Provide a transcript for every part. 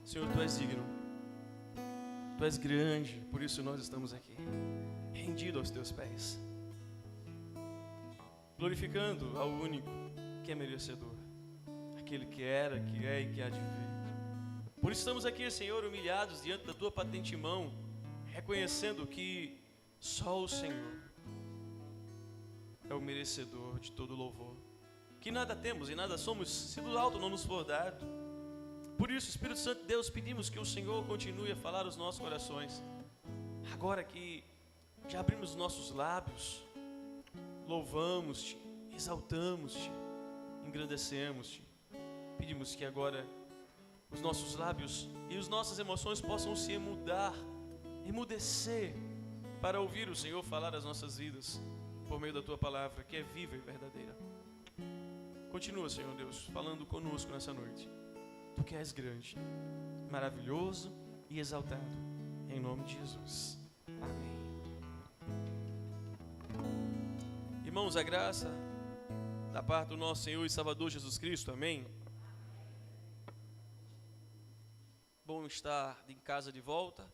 Senhor, Tu és digno, Tu és grande, por isso nós estamos aqui, rendido aos Teus pés, glorificando ao único que é merecedor, aquele que era, que é e que há de vir. Por isso estamos aqui, Senhor, humilhados diante da Tua patente mão, reconhecendo que só o Senhor é o merecedor de todo louvor, que nada temos e nada somos se do alto não nos for dado. Por isso, Espírito Santo de Deus, pedimos que o Senhor continue a falar aos nossos corações. Agora que já abrimos os nossos lábios, louvamos-te, exaltamos-te, engrandecemos-te. Pedimos que agora os nossos lábios e as nossas emoções possam se emudecer para ouvir o Senhor falar as nossas vidas por meio da Tua palavra, que é viva e verdadeira. Continua, Senhor Deus, falando conosco nessa noite. Tu que és grande, maravilhoso e exaltado, em nome de Jesus. Amém. Irmãos, a graça da parte do nosso Senhor e Salvador Jesus Cristo, amém. Bom estar em casa de volta.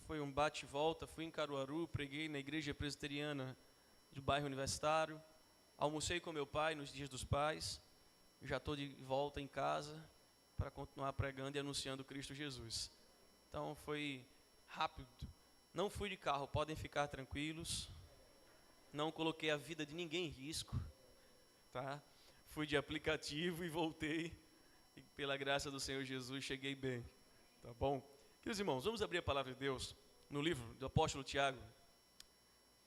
Foi um bate e volta, fui em Caruaru, preguei na igreja presbiteriana do bairro Universitário, almocei com meu pai nos dias dos pais, já estou de volta em casa para continuar pregando e anunciando Cristo Jesus. Então foi rápido, não fui de carro, podem ficar tranquilos, não coloquei a vida de ninguém em risco, tá? Fui de aplicativo e voltei, e pela graça do Senhor Jesus cheguei bem, tá bom? Queridos irmãos, vamos abrir a palavra de Deus no livro do apóstolo Tiago,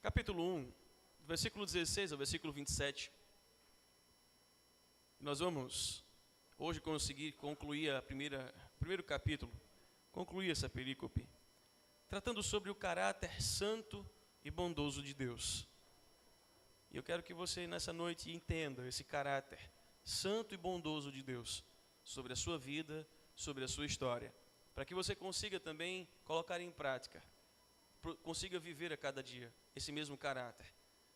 capítulo 1, do versículo 16 ao versículo 27. Nós vamos hoje conseguir concluir primeiro capítulo, concluir essa perícope, tratando sobre o caráter santo e bondoso de Deus. E eu quero que você nessa noite entenda esse caráter santo e bondoso de Deus sobre a sua vida, sobre a sua história, para que você consiga também colocar em prática, consiga viver a cada dia esse mesmo caráter,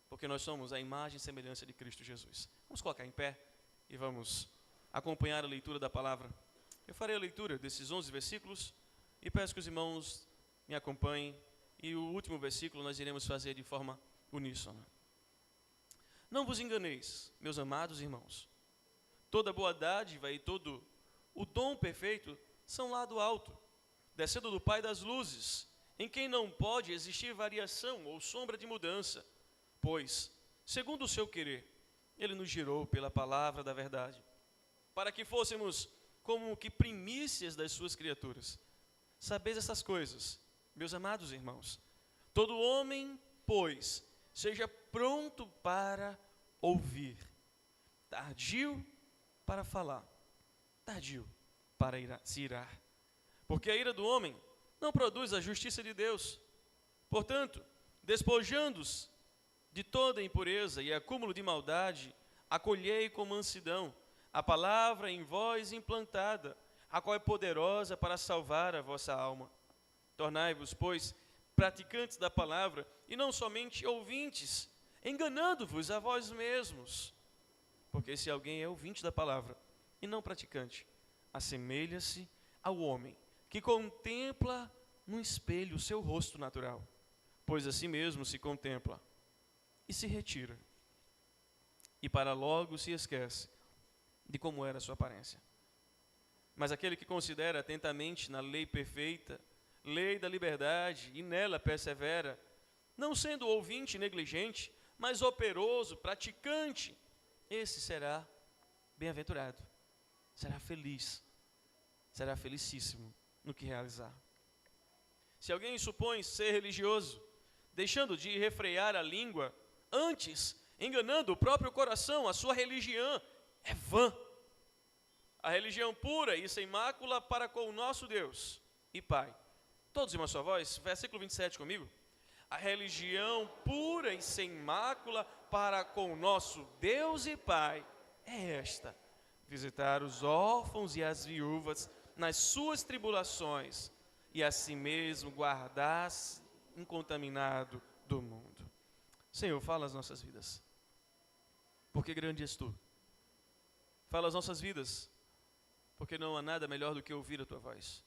porque nós somos a imagem e semelhança de Cristo Jesus. Vamos colocar em pé e vamos acompanhar a leitura da palavra. Eu farei a leitura desses 11 versículos e peço que os irmãos me acompanhem, e o último versículo nós iremos fazer de forma uníssona. Não vos enganeis, meus amados irmãos, toda boa dádiva e todo o dom perfeito são lá do alto, descendo do Pai das luzes, em quem não pode existir variação ou sombra de mudança, pois, segundo o seu querer, Ele nos gerou pela palavra da verdade, para que fôssemos como que primícias das suas criaturas. Sabeis essas coisas, meus amados irmãos. Todo homem, pois, seja pronto para ouvir, tardio para falar, tardio para se irar. Porque a ira do homem não produz a justiça de Deus. Portanto, despojando-os de toda impureza e acúmulo de maldade, acolhei com mansidão a palavra em vós implantada, a qual é poderosa para salvar a vossa alma. Tornai-vos, pois, praticantes da palavra, e não somente ouvintes, enganando-vos a vós mesmos. Porque se alguém é ouvinte da palavra e não praticante, assemelha-se ao homem que contempla no espelho o seu rosto natural, pois a si mesmo se contempla e se retira, e para logo se esquece de como era a sua aparência. Mas aquele que considera atentamente na lei perfeita, lei da liberdade, e nela persevera, não sendo ouvinte negligente, mas operoso, praticante, esse será bem-aventurado, será feliz, será felicíssimo no que realizar. Se alguém supõe ser religioso, deixando de refrear a língua, antes enganando o próprio coração, a sua religião é vã. A religião pura e sem mácula para com o nosso Deus e Pai. Todos em uma só voz, versículo 27 comigo. A religião pura e sem mácula para com o nosso Deus e Pai é esta: visitar os órfãos e as viúvas nas suas tribulações, e a si mesmo guardar-se incontaminado do mundo. Senhor, fala as nossas vidas, porque grande és Tu. Fala as nossas vidas, porque não há nada melhor do que ouvir a tua voz.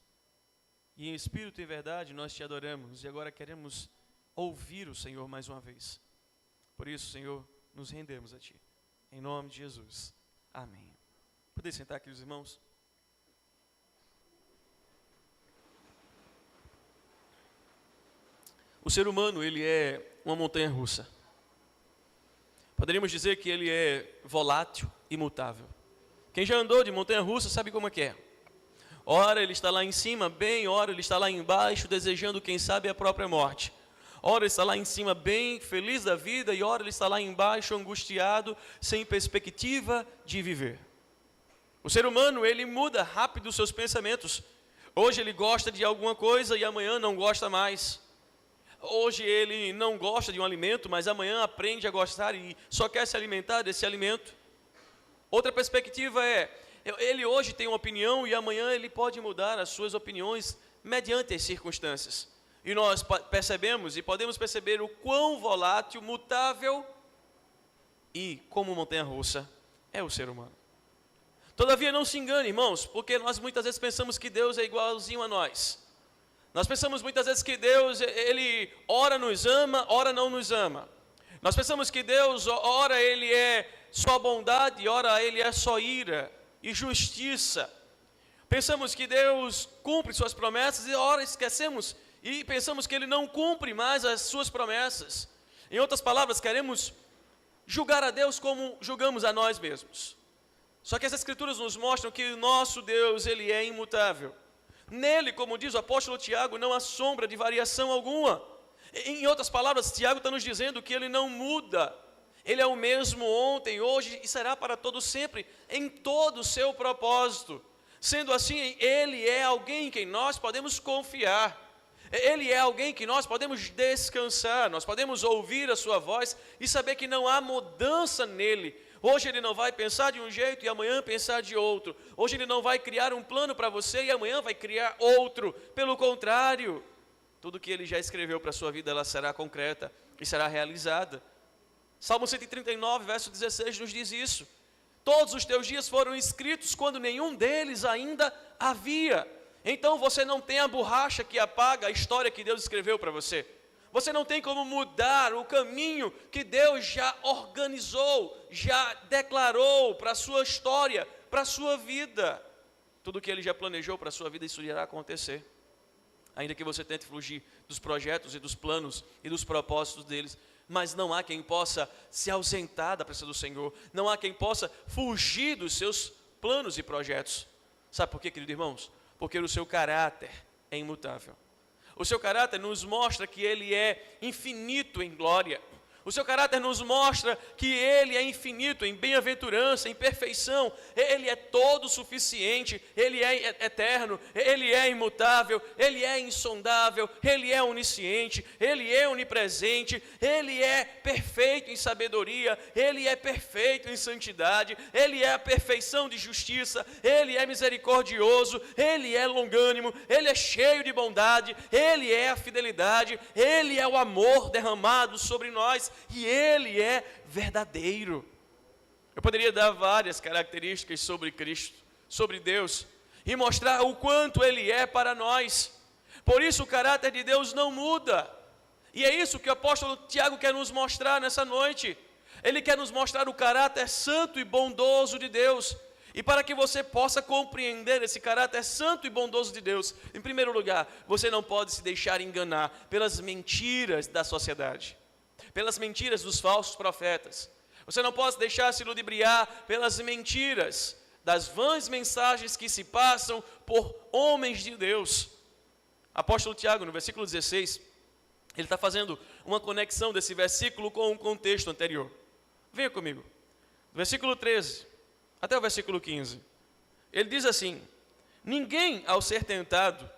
E em espírito e verdade nós te adoramos e agora queremos ouvir o Senhor mais uma vez. Por isso, Senhor, nos rendemos a ti. Em nome de Jesus. Amém. Podem sentar aqui os irmãos? O ser humano, ele é uma montanha russa. Poderíamos dizer que ele é volátil e mutável. Quem já andou de montanha russa sabe como é que é. Ora ele está lá em cima bem, ora ele está lá embaixo desejando, quem sabe, a própria morte. Ora ele está lá em cima bem, feliz da vida, e ora ele está lá embaixo angustiado, sem perspectiva de viver. O ser humano, ele muda rápido os seus pensamentos. Hoje ele gosta de alguma coisa e amanhã não gosta mais. Hoje ele não gosta de um alimento, mas amanhã aprende a gostar e só quer se alimentar desse alimento. Outra perspectiva é, ele hoje tem uma opinião e amanhã ele pode mudar as suas opiniões mediante as circunstâncias. E nós percebemos e podemos perceber o quão volátil, mutável e como montanha-russa é o ser humano. Todavia não se engane, irmãos, porque nós muitas vezes pensamos que Deus é igualzinho a nós. Nós pensamos muitas vezes que Deus, ele ora nos ama, ora não nos ama. Nós pensamos que Deus, ora ele é só bondade, ora ele é só ira e justiça. Pensamos que Deus cumpre suas promessas e ora esquecemos e pensamos que ele não cumpre mais as suas promessas. Em outras palavras, queremos julgar a Deus como julgamos a nós mesmos. Só que as Escrituras nos mostram que o nosso Deus, ele é imutável. Nele, como diz o apóstolo Tiago, não há sombra de variação alguma. Em outras palavras, Tiago está nos dizendo que ele não muda. Ele é o mesmo ontem, hoje e será para todo sempre, em todo o seu propósito. Sendo assim, ele é alguém em quem nós podemos confiar. Ele é alguém que nós podemos descansar, nós podemos ouvir a sua voz e saber que não há mudança nele. Hoje ele não vai pensar de um jeito e amanhã pensar de outro. Hoje ele não vai criar um plano para você e amanhã vai criar outro. Pelo contrário, tudo que ele já escreveu para a sua vida, ela será concreta e será realizada. Salmo 139, verso 16 nos diz isso. Todos os teus dias foram escritos quando nenhum deles ainda havia. Então você não tem a borracha que apaga a história que Deus escreveu para você. Você não tem como mudar o caminho que Deus já organizou, já declarou para a sua história, para a sua vida. Tudo que Ele já planejou para a sua vida, isso irá acontecer. Ainda que você tente fugir dos projetos e dos planos e dos propósitos deles, mas não há quem possa se ausentar da presença do Senhor. Não há quem possa fugir dos seus planos e projetos. Sabe por quê, queridos irmãos? Porque o seu caráter é imutável. O seu caráter nos mostra que Ele é infinito em glória. O seu caráter nos mostra que Ele é infinito em bem-aventurança, em perfeição. Ele é todo suficiente, Ele é eterno, Ele é imutável, Ele é insondável, Ele é onisciente, Ele é onipresente, Ele é perfeito em sabedoria, Ele é perfeito em santidade, Ele é a perfeição de justiça, Ele é misericordioso, Ele é longânimo, Ele é cheio de bondade, Ele é a fidelidade, Ele é o amor derramado sobre nós. E Ele é verdadeiro. Eu poderia dar várias características sobre Cristo, sobre Deus, e mostrar o quanto Ele é para nós. Por isso o caráter de Deus não muda. E é isso que o apóstolo Tiago quer nos mostrar nessa noite. Ele quer nos mostrar o caráter santo e bondoso de Deus. E para que você possa compreender esse caráter santo e bondoso de Deus, em primeiro lugar, você não pode se deixar enganar pelas mentiras da sociedade, pelas mentiras dos falsos profetas. Você não pode deixar se ludibriar pelas mentiras das vãs mensagens que se passam por homens de Deus. Apóstolo Tiago, no versículo 16, ele está fazendo uma conexão desse versículo com o contexto anterior. Venha comigo. Do versículo 13 até o versículo 15. Ele diz assim: ninguém ao ser tentado,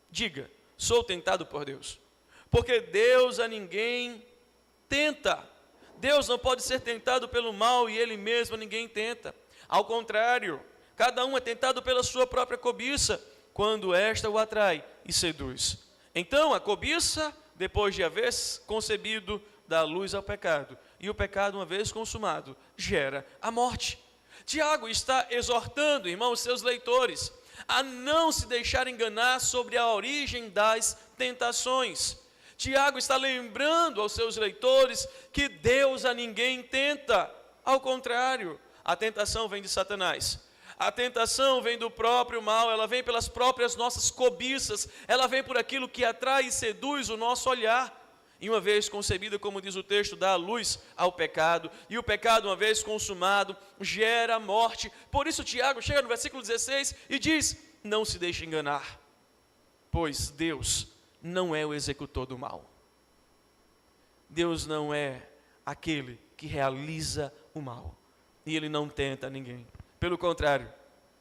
diga, sou tentado por Deus. Porque Deus a ninguém tenta. Deus não pode ser tentado pelo mal e Ele mesmo ninguém tenta. Ao contrário, cada um é tentado pela sua própria cobiça, quando esta o atrai e seduz. Então a cobiça, depois de haver concebido, dá luz ao pecado. E o pecado, uma vez consumado, gera a morte. Tiago está exortando, irmãos, seus leitores, a não se deixar enganar sobre a origem das tentações. Tiago está lembrando aos seus leitores que Deus a ninguém tenta. Ao contrário, a tentação vem de Satanás. A tentação vem do próprio mal, ela vem pelas próprias nossas cobiças, ela vem por aquilo que atrai e seduz o nosso olhar. E uma vez concebida, como diz o texto, dá luz ao pecado. E o pecado, uma vez consumado, gera morte. Por isso Tiago chega no versículo 16 e diz: não se deixe enganar, pois Deus não é o executor do mal. Deus não é aquele que realiza o mal. E Ele não tenta ninguém. Pelo contrário,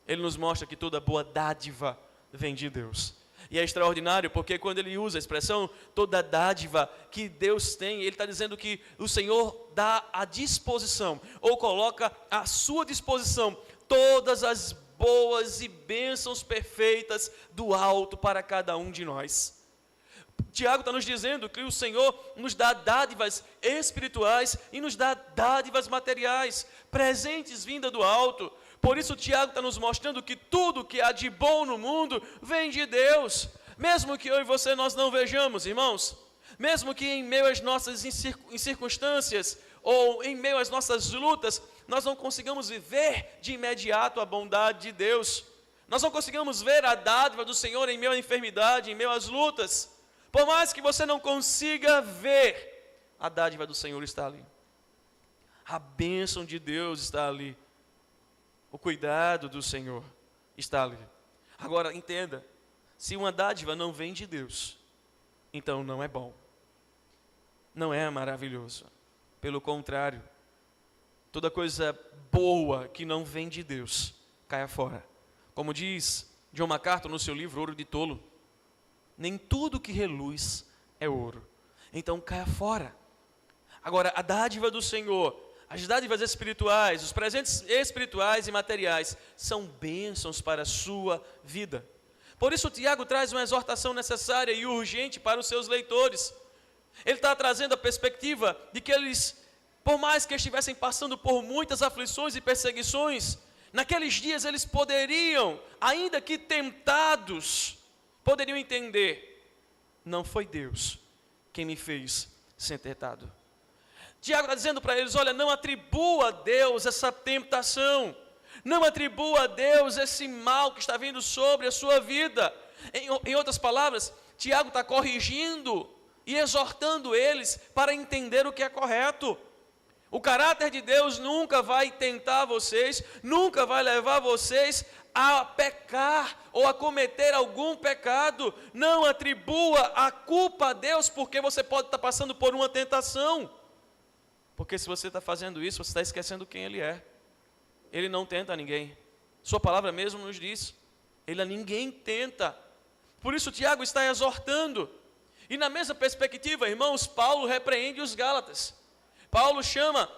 Ele nos mostra que toda boa dádiva vem de Deus. E é extraordinário porque quando ele usa a expressão toda dádiva que Deus tem, ele está dizendo que o Senhor dá à disposição, ou coloca à sua disposição, todas as boas e bênçãos perfeitas do alto para cada um de nós. Tiago está nos dizendo que o Senhor nos dá dádivas espirituais e nos dá dádivas materiais, presentes vinda do alto. Por isso Tiago está nos mostrando que tudo que há de bom no mundo vem de Deus. Mesmo que eu e você nós não vejamos, irmãos, mesmo que em meio às nossas circunstâncias ou em meio às nossas lutas, nós não consigamos viver de imediato a bondade de Deus. Nós não conseguimos ver a dádiva do Senhor em meio à enfermidade, em meio às lutas. Por mais que você não consiga ver, a dádiva do Senhor está ali. A bênção de Deus está ali. O cuidado do Senhor está ali. Agora, entenda, se uma dádiva não vem de Deus, então não é bom. Não é maravilhoso. Pelo contrário, toda coisa boa que não vem de Deus, caia fora. Como diz John MacArthur no seu livro Ouro de Tolo, nem tudo que reluz é ouro. Então caia fora. Agora, a dádiva do Senhor, as dádivas espirituais, os presentes espirituais e materiais, são bênçãos para a sua vida. Por isso Tiago traz uma exortação necessária e urgente para os seus leitores. Ele está trazendo a perspectiva de que eles, por mais que estivessem passando por muitas aflições e perseguições, naqueles dias eles poderiam, ainda que tentados, poderiam entender: não foi Deus quem me fez ser tentado. Tiago está dizendo para eles: olha, não atribua a Deus essa tentação, não atribua a Deus esse mal que está vindo sobre a sua vida. Em outras palavras, Tiago está corrigindo e exortando eles para entender o que é correto. O caráter de Deus nunca vai tentar vocês, nunca vai levar vocês a pecar ou a cometer algum pecado. Não atribua a culpa a Deus porque você pode estar passando por uma tentação. Porque se você está fazendo isso, você está esquecendo quem Ele é. Ele não tenta a ninguém. Sua palavra mesmo nos diz: Ele a ninguém tenta. Por isso Tiago está exortando. E na mesma perspectiva, irmãos, Paulo repreende os Gálatas. Paulo chama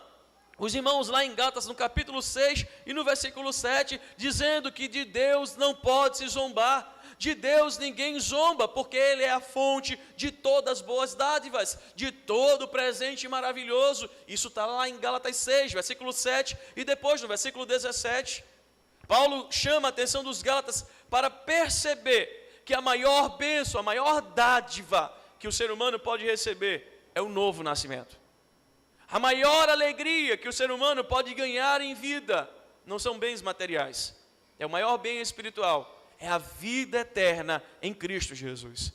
os irmãos lá em Gálatas, no capítulo 6 e no versículo 7, dizendo que de Deus não pode se zombar. De Deus ninguém zomba, porque Ele é a fonte de todas as boas dádivas, de todo o presente maravilhoso. Isso está lá em Gálatas 6, versículo 7, e depois no versículo 17. Paulo chama a atenção dos Gálatas para perceber que a maior bênção, a maior dádiva que o ser humano pode receber é o novo nascimento. A maior alegria que o ser humano pode ganhar em vida não são bens materiais, é o maior bem espiritual. É a vida eterna em Cristo Jesus.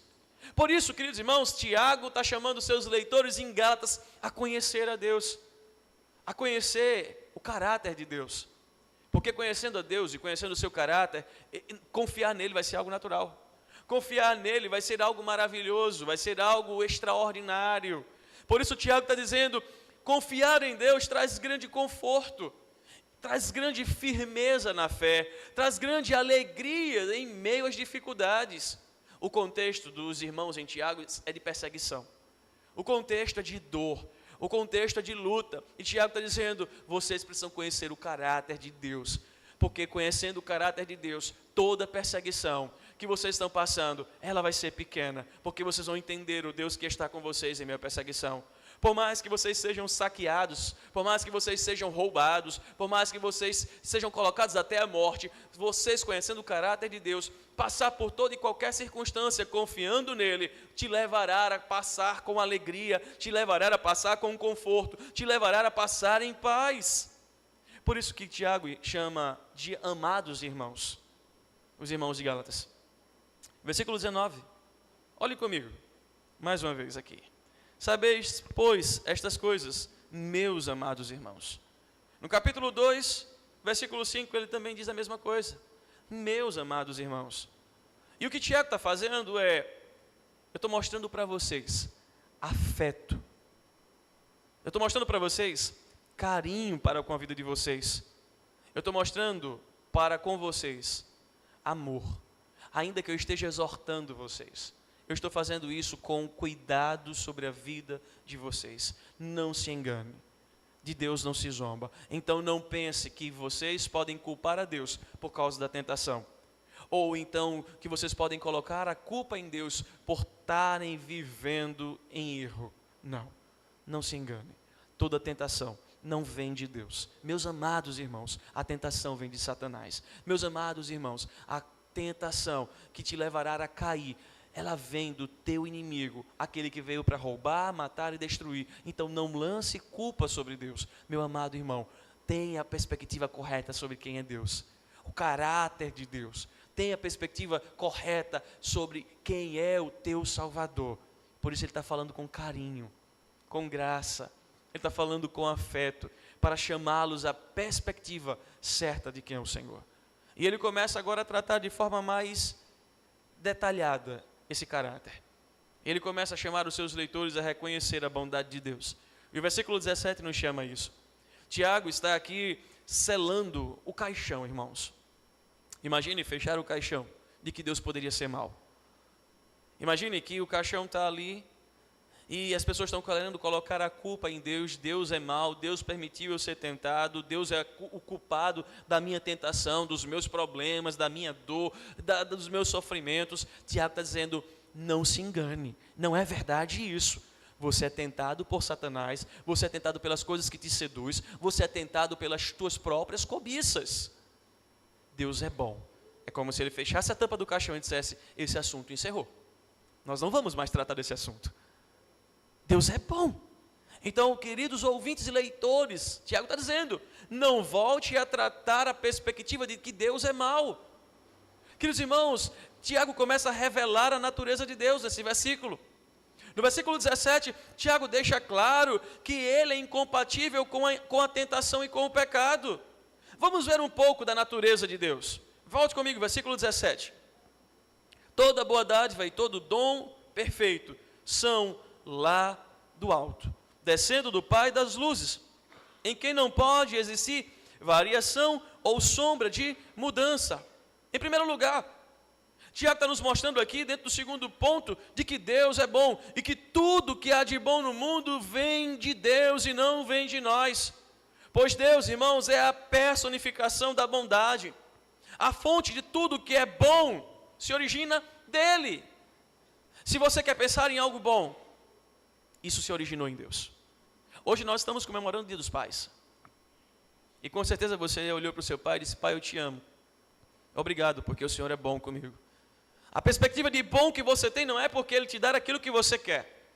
Por isso, queridos irmãos, Tiago está chamando seus leitores em Gálatas a conhecer a Deus, a conhecer o caráter de Deus. Porque conhecendo a Deus e conhecendo o seu caráter, confiar nele vai ser algo natural. Confiar nele vai ser algo maravilhoso, vai ser algo extraordinário. Por isso Tiago está dizendo: confiar em Deus traz grande conforto, traz grande firmeza na fé, traz grande alegria em meio às dificuldades. O contexto dos irmãos em Tiago é de perseguição. O contexto é de dor. O contexto é de luta. E Tiago está dizendo: vocês precisam conhecer o caráter de Deus. Porque conhecendo o caráter de Deus, toda perseguição que vocês estão passando, ela vai ser pequena. Porque vocês vão entender o Deus que está com vocês em meio à perseguição. Por mais que vocês sejam saqueados, por mais que vocês sejam roubados, por mais que vocês sejam colocados até a morte, vocês conhecendo o caráter de Deus, passar por toda e qualquer circunstância, confiando nele, te levará a passar com alegria, te levará a passar com conforto, te levará a passar em paz. Por isso que Tiago chama de amados irmãos, os irmãos de Gálatas. Versículo 19, olhe comigo, mais uma vez aqui. Sabeis, pois, estas coisas, meus amados irmãos. No capítulo 2, versículo 5, ele também diz a mesma coisa. Meus amados irmãos. E o que Tiago está fazendo eu estou mostrando para vocês afeto. Eu estou mostrando para vocês carinho para com a vida de vocês. Eu estou mostrando para com vocês amor. Ainda que eu esteja exortando vocês. Eu estou fazendo isso com cuidado sobre a vida de vocês. Não se engane. De Deus não se zomba. Então não pense que vocês podem culpar a Deus por causa da tentação. Ou então que vocês podem colocar a culpa em Deus por estarem vivendo em erro. Não, não se engane. Toda tentação não vem de Deus. Meus amados irmãos, a tentação vem de Satanás. Meus amados irmãos, a tentação que te levará a cair, ela vem do teu inimigo, aquele que veio para roubar, matar e destruir. Então não lance culpa sobre Deus. Meu amado irmão, tenha a perspectiva correta sobre quem é Deus. O caráter de Deus. Tenha a perspectiva correta sobre quem é o teu Salvador. Por isso ele está falando com carinho, com graça. Ele está falando com afeto, para chamá-los à perspectiva certa de quem é o Senhor. E ele começa agora a tratar de forma mais detalhada esse caráter. Ele começa a chamar os seus leitores a reconhecer a bondade de Deus. E o versículo 17 nos chama isso. Tiago está aqui selando o caixão, irmãos. Imagine fechar o caixão de que Deus poderia ser mau. Imagine que o caixão está ali e as pessoas estão querendo colocar a culpa em Deus. Deus é mau, Deus permitiu eu ser tentado, Deus é o culpado da minha tentação, dos meus problemas, da minha dor, dos meus sofrimentos. Tiago está dizendo, não se engane, não é verdade isso. Você é tentado por Satanás, você é tentado pelas coisas que te seduz, você é tentado pelas tuas próprias cobiças. Deus é bom. É como se ele fechasse a tampa do caixão e dissesse, esse assunto encerrou. Nós não vamos mais tratar desse assunto. Deus é bom. Então, queridos ouvintes e leitores, Tiago está dizendo, não volte a tratar a perspectiva de que Deus é mau. Queridos irmãos, Tiago começa a revelar a natureza de Deus nesse versículo. No versículo 17, Tiago deixa claro que ele é incompatível com a tentação e com o pecado. Vamos ver um pouco da natureza de Deus. Volte comigo, versículo 17. Toda boa dádiva e todo dom perfeito são lá do alto, descendo do Pai das luzes, em quem não pode existir variação ou sombra de mudança. Em primeiro lugar, Tiago está nos mostrando aqui, dentro do segundo ponto, de que Deus é bom, e que tudo que há de bom no mundo vem de Deus e não vem de nós. Pois Deus, irmãos, é a personificação da bondade. A fonte de tudo que é bom se origina dele. Se você quer pensar em algo bom, isso se originou em Deus. Hoje nós estamos comemorando o Dia dos Pais. E com certeza você olhou para o seu pai e disse, pai, eu te amo. Obrigado, porque o Senhor é bom comigo. A perspectiva de bom que você tem não é porque Ele te dá aquilo que você quer.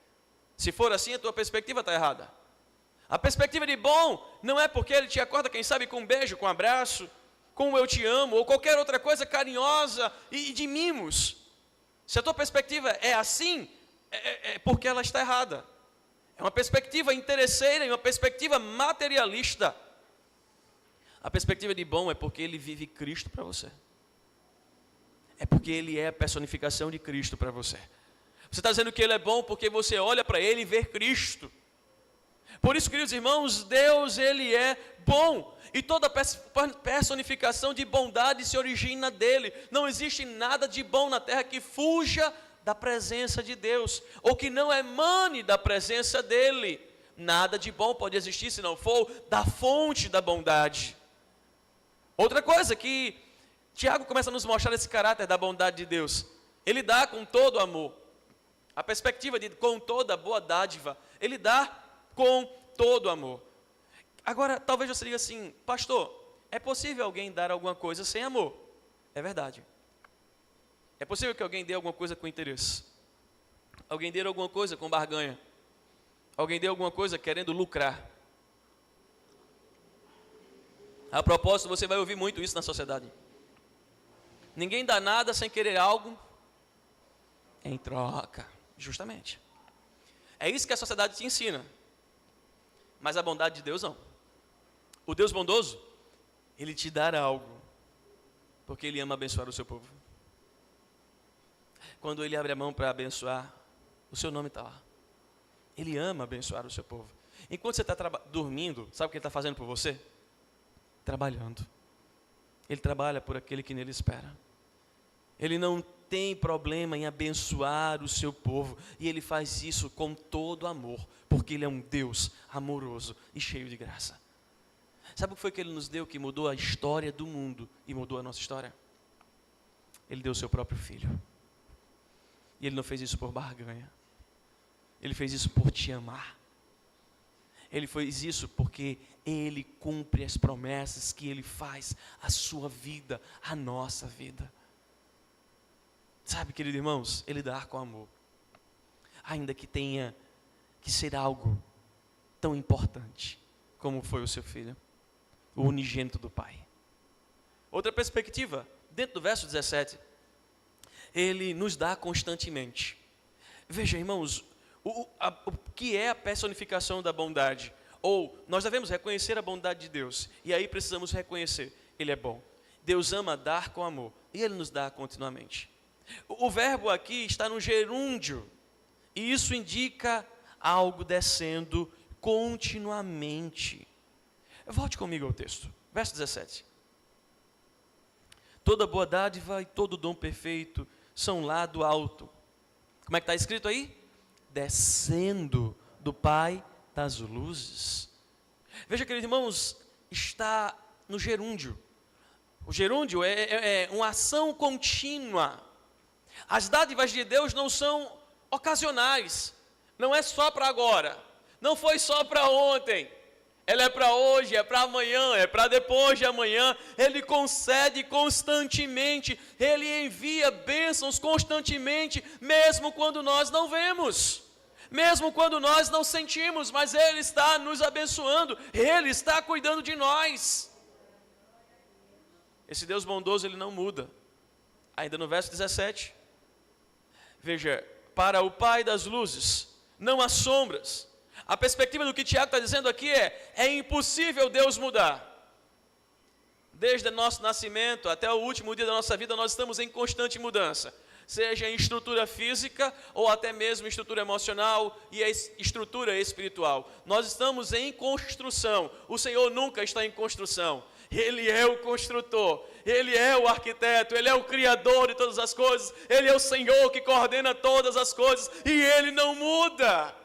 Se for assim, a tua perspectiva está errada. A perspectiva de bom não é porque Ele te acorda, quem sabe, com um beijo, com um abraço, com um eu te amo, ou qualquer outra coisa carinhosa e de mimos. Se a tua perspectiva é assim, é porque ela está errada. É uma perspectiva interesseira e uma perspectiva materialista. A perspectiva de bom é porque Ele vive Cristo para você. É porque Ele é a personificação de Cristo para você. Você está dizendo que Ele é bom porque você olha para Ele e vê Cristo. Por isso, queridos irmãos, Deus, Ele é bom. E toda personificação de bondade se origina dEle. Não existe nada de bom na terra que fuja da presença de Deus, ou que não emane da presença dEle. Nada de bom pode existir se não for da fonte da bondade. Outra coisa que Tiago começa a nos mostrar esse caráter da bondade de Deus. Ele dá com todo amor. A perspectiva de com toda boa dádiva. Ele dá com todo amor. Agora, talvez você diga assim, pastor, é possível alguém dar alguma coisa sem amor? É verdade. É possível que alguém dê alguma coisa com interesse. Alguém dê alguma coisa com barganha. Alguém dê alguma coisa querendo lucrar. A propósito, você vai ouvir muito isso na sociedade. Ninguém dá nada sem querer algo em troca. Justamente. É isso que a sociedade te ensina. Mas a bondade de Deus não. O Deus bondoso, Ele te dará algo. Porque Ele ama abençoar o seu povo. Quando Ele abre a mão para abençoar, o seu nome está lá. Ele ama abençoar o seu povo. Enquanto você está dormindo, sabe o que Ele está fazendo por você? Trabalhando. Ele trabalha por aquele que nele espera. Ele não tem problema em abençoar o seu povo. E Ele faz isso com todo amor. Porque Ele é um Deus amoroso e cheio de graça. Sabe o que foi que Ele nos deu que mudou a história do mundo e mudou a nossa história? Ele deu o seu próprio filho. E Ele não fez isso por barganha. Ele fez isso por te amar. Ele fez isso porque Ele cumpre as promessas que Ele faz à sua vida, à nossa vida. Sabe, queridos irmãos, Ele dá com amor. Ainda que tenha que ser algo tão importante como foi o seu filho, o unigênito do Pai. Outra perspectiva, dentro do verso 17, Ele nos dá constantemente. Veja, irmãos, o que é a personificação da bondade? Ou nós devemos reconhecer a bondade de Deus. E aí precisamos reconhecer, Ele é bom. Deus ama dar com amor. E Ele nos dá continuamente. O verbo aqui está no gerúndio. E isso indica algo descendo continuamente. Volte comigo ao texto. Verso 17. Toda boa dádiva e todo dom perfeito são lá do alto. Como é que está escrito aí? Descendo do Pai das luzes. Veja, queridos irmãos, está no gerúndio. O gerúndio é uma ação contínua. As dádivas de Deus não são ocasionais. Não é só para agora. Não foi só para ontem. Ela é para hoje, é para amanhã, é para depois de amanhã. Ele concede constantemente. Ele envia bênçãos constantemente, mesmo quando nós não vemos. Mesmo quando nós não sentimos, mas Ele está nos abençoando. Ele está cuidando de nós. Esse Deus bondoso, Ele não muda. Ainda no verso 17. Veja, para o Pai das luzes, não há sombras. A perspectiva do que Tiago está dizendo aqui é impossível Deus mudar. Desde o nosso nascimento até o último dia da nossa vida, nós estamos em constante mudança. Seja em estrutura física ou até mesmo estrutura emocional e estrutura espiritual. Nós estamos em construção. O Senhor nunca está em construção. Ele é o construtor, Ele é o arquiteto, Ele é o criador de todas as coisas. Ele é o Senhor que coordena todas as coisas e Ele não muda.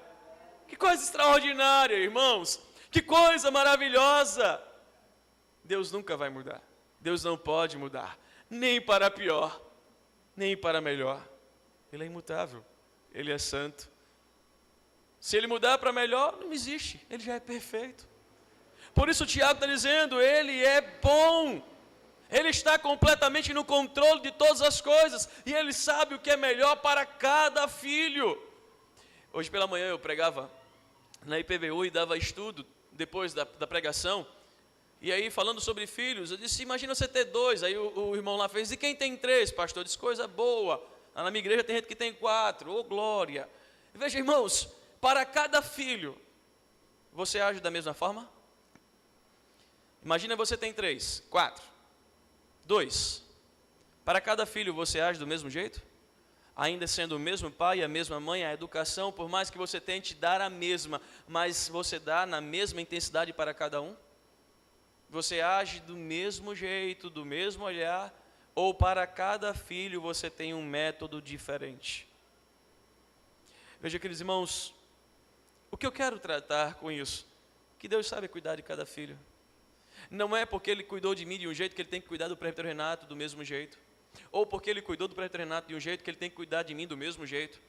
Que coisa extraordinária, irmãos. Que coisa maravilhosa. Deus nunca vai mudar. Deus não pode mudar. Nem para pior, nem para melhor. Ele é imutável. Ele é santo. Se Ele mudar para melhor, não existe. Ele já é perfeito. Por isso o Tiago está dizendo, Ele é bom. Ele está completamente no controle de todas as coisas. E Ele sabe o que é melhor para cada filho. Hoje pela manhã eu pregava na IPVU e dava estudo depois da pregação. E aí falando sobre filhos, eu disse, imagina você ter 2. Aí o irmão lá fez, e quem tem 3, pastor? Eu disse, coisa boa. Lá na minha igreja tem gente que tem 4, ô glória. Veja, irmãos, para cada filho, você age da mesma forma? Imagina você tem 3, 4, 2. Para cada filho você age do mesmo jeito? Ainda sendo o mesmo pai e a mesma mãe, a educação, por mais que você tente dar a mesma, mas você dá na mesma intensidade para cada um? Você age do mesmo jeito, do mesmo olhar, ou para cada filho você tem um método diferente? Veja, queridos irmãos, o que eu quero tratar com isso? Que Deus sabe cuidar de cada filho. Não é porque Ele cuidou de mim de um jeito que Ele tem que cuidar do presbítero Renato do mesmo jeito. Ou porque Ele cuidou do presbítero Renato de um jeito que Ele tem que cuidar de mim do mesmo jeito.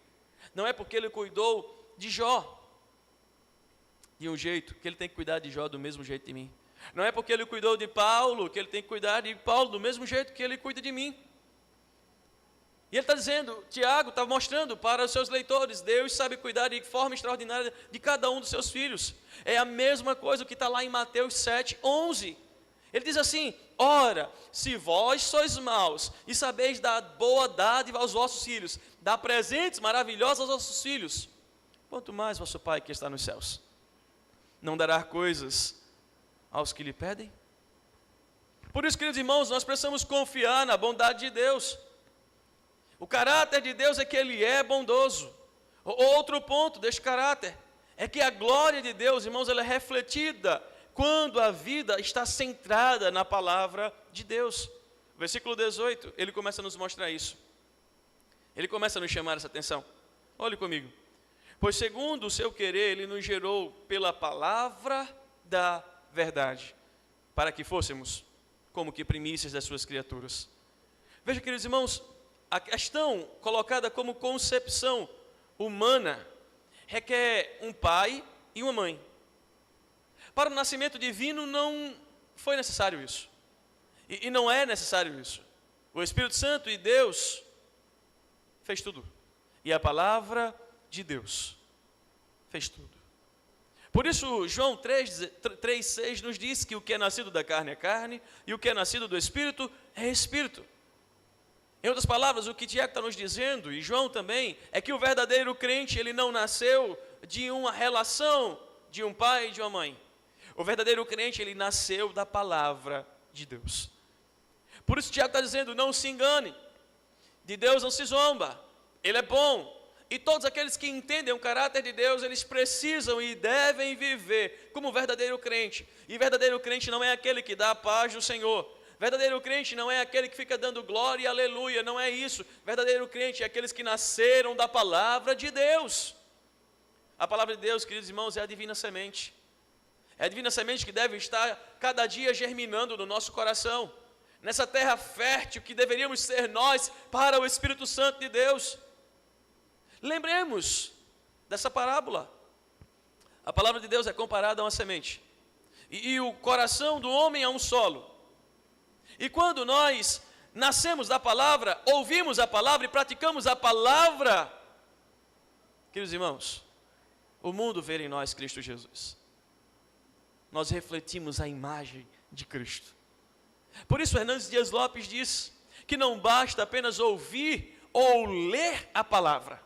Não é porque Ele cuidou de Jó de um jeito, que ele tem que cuidar de Jó do mesmo jeito de mim. Não é porque ele cuidou de Paulo, que ele tem que cuidar de Paulo do mesmo jeito que ele cuida de mim. E ele está dizendo, Tiago está mostrando para os seus leitores, Deus sabe cuidar de forma extraordinária de cada um dos seus filhos. É a mesma coisa que está lá em Mateus 7:11. Ele diz assim, ora, se vós sois maus e sabeis dar boa dádiva aos vossos filhos, dar presentes maravilhosos aos vossos filhos, quanto mais vosso Pai que está nos céus não dará coisas aos que lhe pedem? Por isso, queridos irmãos, nós precisamos confiar na bondade de Deus. O caráter de Deus é que Ele é bondoso. Outro ponto deste caráter é que a glória de Deus, irmãos, ela é refletida quando a vida está centrada na palavra de Deus. Versículo 18, ele começa a nos mostrar isso. Ele começa a nos chamar essa atenção. Olhe comigo. Pois segundo o seu querer, Ele nos gerou pela palavra da verdade, para que fôssemos como que primícias das suas criaturas. Veja, queridos irmãos, a questão colocada como concepção humana requer um pai e uma mãe. Para o nascimento divino não foi necessário isso. E não é necessário isso. O Espírito Santo e Deus fez tudo. E a palavra de Deus fez tudo. Por isso, João 3,6 nos diz que o que é nascido da carne é carne, e o que é nascido do Espírito é Espírito. Em outras palavras, o que Tiago está nos dizendo, e João também, é que o verdadeiro crente, ele não nasceu de uma relação de um pai e de uma mãe. O verdadeiro crente, ele nasceu da palavra de Deus. Por isso Tiago está dizendo, não se engane, de Deus não se zomba, Ele é bom. E todos aqueles que entendem o caráter de Deus, eles precisam e devem viver como verdadeiro crente. E verdadeiro crente não é aquele que dá a paz do Senhor. Verdadeiro crente não é aquele que fica dando glória e aleluia, não é isso. Verdadeiro crente é aqueles que nasceram da palavra de Deus. A palavra de Deus, queridos irmãos, é a divina semente. É a divina semente que deve estar cada dia germinando no nosso coração. Nessa terra fértil que deveríamos ser nós para o Espírito Santo de Deus. Lembremos dessa parábola. A palavra de Deus é comparada a uma semente. E o coração do homem é um solo. E quando nós nascemos da palavra, ouvimos a palavra e praticamos a palavra, queridos irmãos, o mundo vê em nós Cristo Jesus. Nós refletimos a imagem de Cristo. Por isso Hernandes Dias Lopes diz que não basta apenas ouvir ou ler a palavra.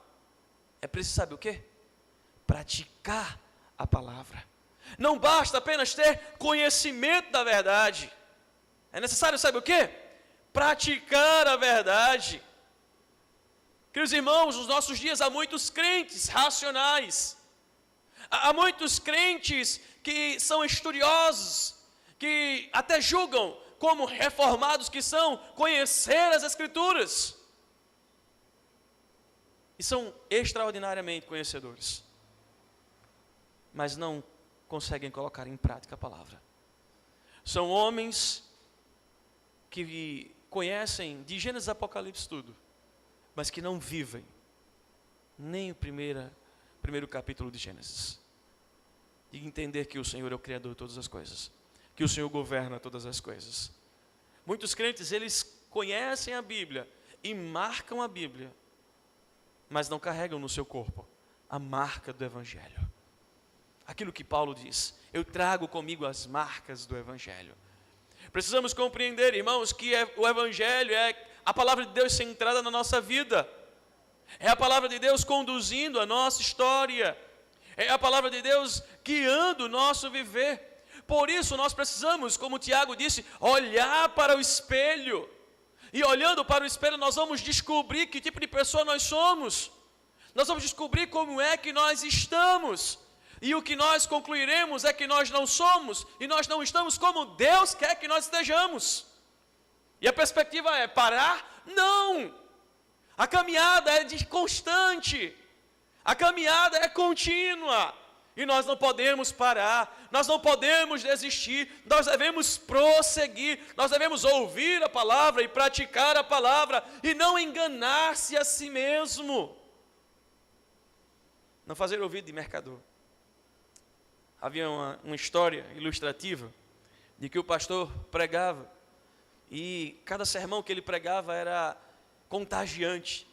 É preciso, sabe o quê? Praticar a palavra. Não basta apenas ter conhecimento da verdade. É necessário, sabe o quê? Praticar a verdade. Queridos irmãos, nos nossos dias há muitos crentes racionais. Há muitos crentes que são estudiosos, que até julgam como reformados que são, conhecer as Escrituras. E são extraordinariamente conhecedores. Mas não conseguem colocar em prática a palavra. São homens que conhecem de Gênesis a Apocalipse tudo, mas que não vivem nem o primeiro capítulo de Gênesis. E entender que o Senhor é o Criador de todas as coisas, que o Senhor governa todas as coisas. Muitos crentes, eles conhecem a Bíblia e marcam a Bíblia, mas não carregam no seu corpo a marca do Evangelho. Aquilo que Paulo diz, eu trago comigo as marcas do Evangelho. Precisamos compreender, irmãos, que o Evangelho é a palavra de Deus centrada na nossa vida. É a palavra de Deus conduzindo a nossa história. É a palavra de Deus guiando o nosso viver. Por isso nós precisamos, como Tiago disse, olhar para o espelho. E olhando para o espelho nós vamos descobrir que tipo de pessoa nós somos. Nós vamos descobrir como é que nós estamos. E o que nós concluiremos é que nós não somos e nós não estamos como Deus quer que nós estejamos. E a perspectiva é parar? Não! A caminhada é constante. A caminhada é contínua. E nós não podemos parar, nós não podemos desistir, nós devemos prosseguir, nós devemos ouvir a palavra e praticar a palavra e não enganar-se a si mesmo. Não fazer ouvido de mercador. havia uma história ilustrativa de que o pastor pregava e cada sermão que ele pregava era contagiante.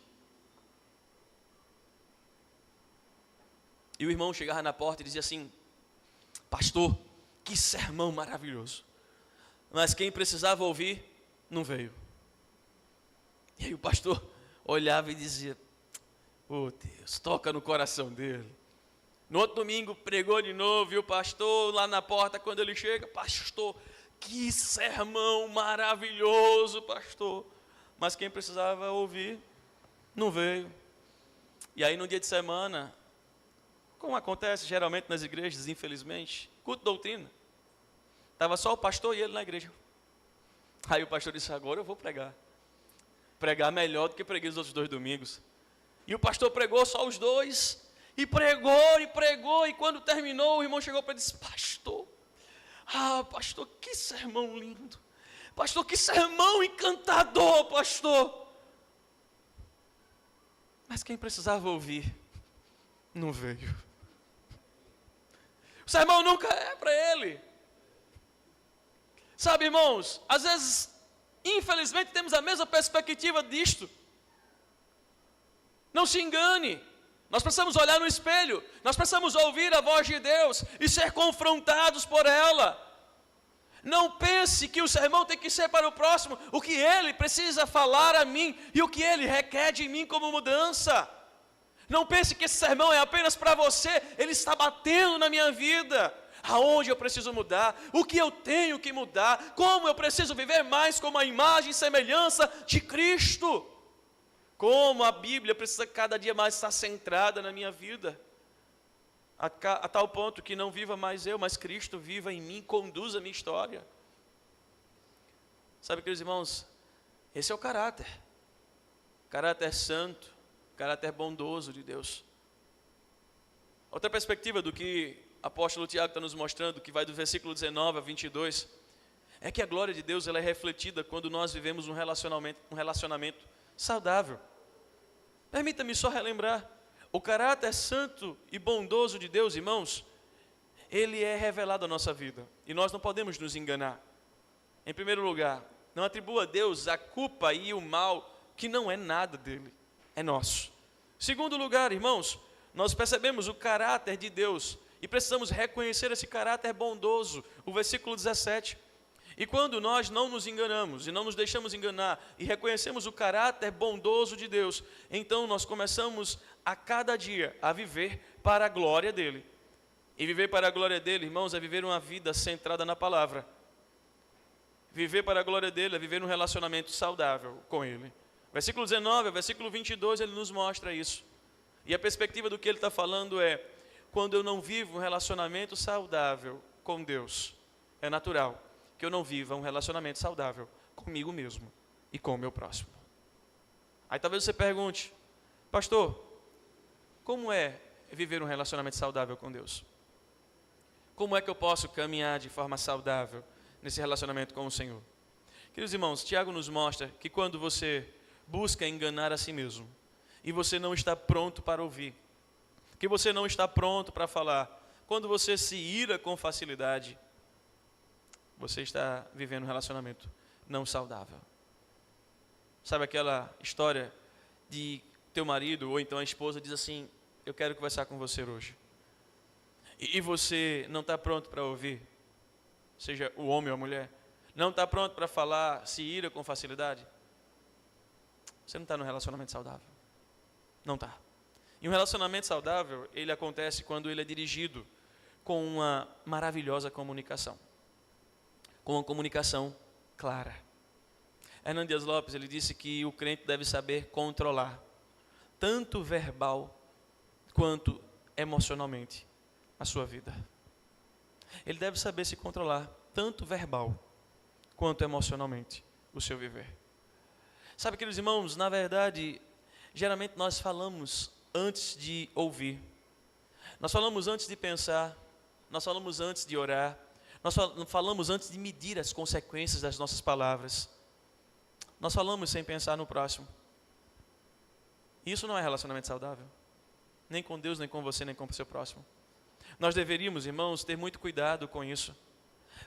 E o irmão chegava na porta e dizia assim: pastor, que sermão maravilhoso. Mas quem precisava ouvir, não veio. E aí o pastor olhava e dizia: oh Deus, toca no coração dele. No outro domingo pregou de novo, e o pastor lá na porta, quando ele chega: pastor, que sermão maravilhoso, pastor. Mas quem precisava ouvir, não veio. E aí no dia de semana, como acontece geralmente nas igrejas, infelizmente, culto doutrina, estava só o pastor e ele na igreja. Aí o pastor disse: agora eu vou pregar. Pregar melhor do que preguei os outros 2 domingos. E o pastor pregou só os 2, e pregou, e quando terminou, o irmão chegou para ele e disse: pastor, pastor, que sermão lindo. Pastor, que sermão encantador, pastor. Mas quem precisava ouvir, não veio. O sermão nunca é para ele. Sabe, irmãos, às vezes, infelizmente, temos a mesma perspectiva disto. Não se engane. Nós precisamos olhar no espelho. Nós precisamos ouvir a voz de Deus e ser confrontados por ela. Não pense que o sermão tem que ser para o próximo o que ele precisa falar a mim e o que ele requer de mim como mudança. Não pense que esse sermão é apenas para você. Ele está batendo na minha vida. Aonde eu preciso mudar, o que eu tenho que mudar, como eu preciso viver mais como a imagem e semelhança de Cristo. Como a Bíblia precisa cada dia mais estar centrada na minha vida. A tal ponto que não viva mais eu, mas Cristo viva em mim, conduza a minha história. Sabe, queridos irmãos, esse é o caráter santo, caráter bondoso de Deus. Outra perspectiva do que o apóstolo Tiago está nos mostrando, que vai do versículo 19 a 22, é que a glória de Deus ela é refletida quando nós vivemos um relacionamento saudável. Permita-me só relembrar, o caráter santo e bondoso de Deus, irmãos, ele é revelado à nossa vida, e nós não podemos nos enganar. Em primeiro lugar, não atribua a Deus a culpa e o mal, que não é nada dele, é nosso. Em segundo lugar, irmãos, nós percebemos o caráter de Deus, e precisamos reconhecer esse caráter bondoso, o versículo 17. E quando nós não nos enganamos e não nos deixamos enganar e reconhecemos o caráter bondoso de Deus, então nós começamos a cada dia a viver para a glória dele. E viver para a glória dele, irmãos, é viver uma vida centrada na palavra. Viver para a glória dele é viver um relacionamento saudável com ele. Versículo 19 ao versículo 22, ele nos mostra isso. E a perspectiva do que ele está falando é: quando eu não vivo um relacionamento saudável com Deus, é natural que eu não viva um relacionamento saudável comigo mesmo e com o meu próximo. Aí talvez você pergunte: pastor, como é viver um relacionamento saudável com Deus? Como é que eu posso caminhar de forma saudável nesse relacionamento com o Senhor? Queridos irmãos, Tiago nos mostra que quando você busca enganar a si mesmo e você não está pronto para ouvir, que você não está pronto para falar, quando você se ira com facilidade, você está vivendo um relacionamento não saudável. Sabe aquela história de teu marido ou então a esposa diz assim: eu quero conversar com você hoje. E você não está pronto para ouvir, seja o homem ou a mulher, não está pronto para falar, se ira com facilidade. Você não está num relacionamento saudável. Não está. E um relacionamento saudável, ele acontece quando ele é dirigido com uma maravilhosa comunicação. Com uma comunicação clara. Hernán Dias Lopes, ele disse que o crente deve saber controlar, tanto verbal quanto emocionalmente, a sua vida. Ele deve saber se controlar, tanto verbal quanto emocionalmente, o seu viver. Sabe, queridos irmãos, na verdade, geralmente nós falamos antes de ouvir. Nós falamos antes de pensar, nós falamos antes de orar, nós falamos antes de medir as consequências das nossas palavras. Nós falamos sem pensar no próximo. Isso não é relacionamento saudável. Nem com Deus, nem com você, nem com o seu próximo. Nós deveríamos, irmãos, ter muito cuidado com isso.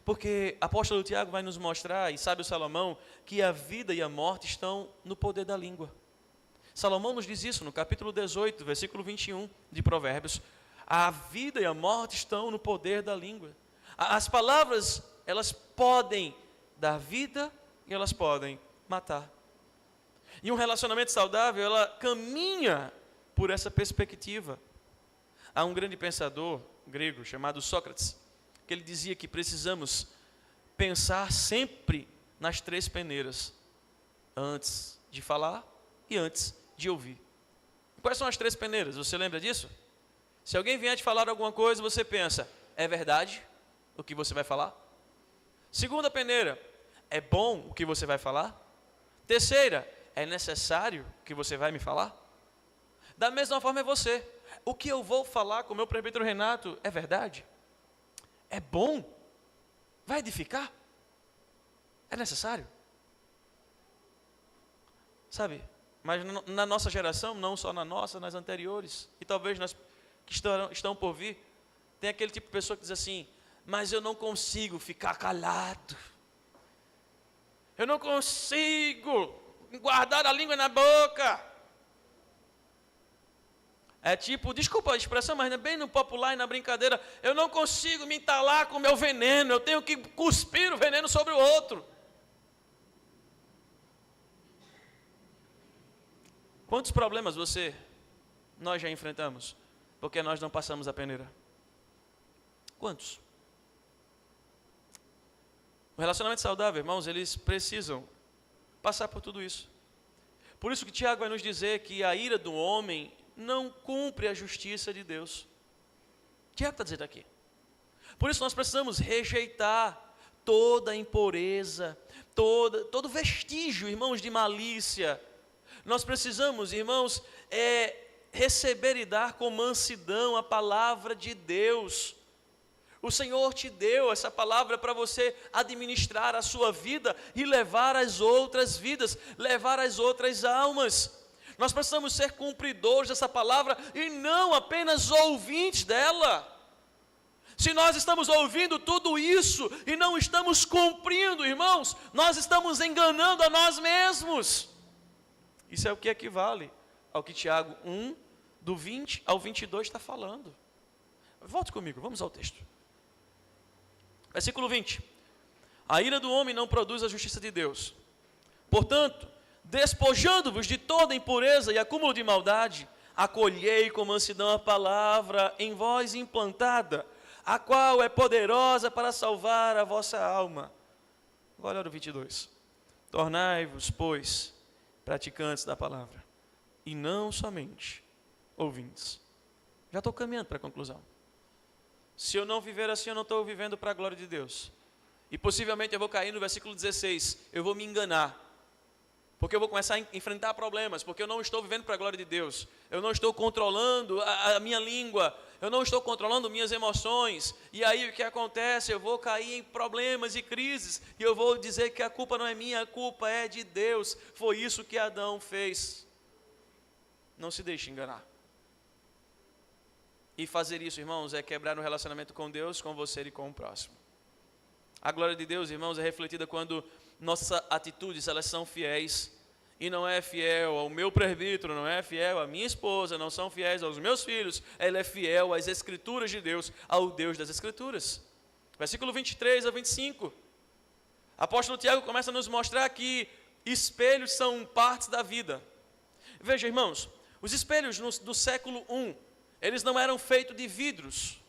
Porque o apóstolo Tiago vai nos mostrar, e sábio Salomão, que a vida e a morte estão no poder da língua. Salomão nos diz isso no capítulo 18, versículo 21 de Provérbios. A vida e a morte estão no poder da língua. As palavras, elas podem dar vida e elas podem matar. E um relacionamento saudável, ela caminha por essa perspectiva. Há um grande pensador grego chamado Sócrates, que ele dizia que precisamos pensar sempre nas 3 peneiras, antes de falar e antes de ouvir. Quais são as 3 peneiras? Você lembra disso? Se alguém vier te falar alguma coisa, você pensa, é verdade o que você vai falar? Segunda peneira, é bom o que você vai falar? Terceira, é necessário o que você vai me falar? Da mesma forma é você. O que eu vou falar com o meu presbítero Renato é verdade? É bom? Vai edificar? É necessário? Sabe, mas na nossa geração, não só na nossa, nas anteriores, e talvez nas que estão por vir, tem aquele tipo de pessoa que diz assim, mas eu não consigo ficar calado. Eu não consigo guardar a língua na boca. É tipo, desculpa a expressão, mas é bem no popular e na brincadeira, eu não consigo me entalar com o meu veneno, eu tenho que cuspir o veneno sobre o outro. Quantos problemas nós já enfrentamos, porque nós não passamos a peneira? Quantos? O relacionamento saudável, irmãos, eles precisam passar por tudo isso. Por isso que Tiago vai nos dizer que a ira do homem não cumpre a justiça de Deus. Tiago está dizendo aqui. Por isso nós precisamos rejeitar toda impureza, todo vestígio, irmãos, de malícia. Nós precisamos, irmãos, receber e dar com mansidão a palavra de Deus. O Senhor te deu essa palavra para você administrar a sua vida e levar as outras vidas, levar as outras almas. Nós precisamos ser cumpridores dessa palavra e não apenas ouvintes dela. Se nós estamos ouvindo tudo isso e não estamos cumprindo, irmãos, nós estamos enganando a nós mesmos. Isso é o que equivale ao que Tiago 1, do 20 ao 22 está falando. Volte comigo, vamos ao texto. Versículo 20. A ira do homem não produz a justiça de Deus. Portanto, despojando-vos de toda impureza e acúmulo de maldade, acolhei com mansidão a palavra em vós implantada, a qual é poderosa para salvar a vossa alma. Agora olha o 22. Tornai-vos, pois, praticantes da palavra, e não somente ouvintes. Já estou caminhando para a conclusão. Se eu não viver assim, eu não estou vivendo para a glória de Deus. E possivelmente eu vou cair no versículo 16, eu vou me enganar. Porque eu vou começar a enfrentar problemas, porque eu não estou vivendo para a glória de Deus. Eu não estou controlando a minha língua, eu não estou controlando minhas emoções. E aí o que acontece? Eu vou cair em problemas e crises, e eu vou dizer que a culpa não é minha, a culpa é de Deus. Foi isso que Adão fez. Não se deixe enganar. E fazer isso, irmãos, é quebrar o relacionamento com Deus, com você e com o próximo. A glória de Deus, irmãos, é refletida quando nossas atitudes, elas são fiéis. E não é fiel ao meu presbítero, não é fiel à minha esposa, não são fiéis aos meus filhos. Ela é fiel às Escrituras de Deus, ao Deus das Escrituras. Versículo 23 a 25. Apóstolo Tiago começa a nos mostrar que espelhos são partes da vida. Veja, irmãos, os espelhos do século I, eles não eram feitos de vidros.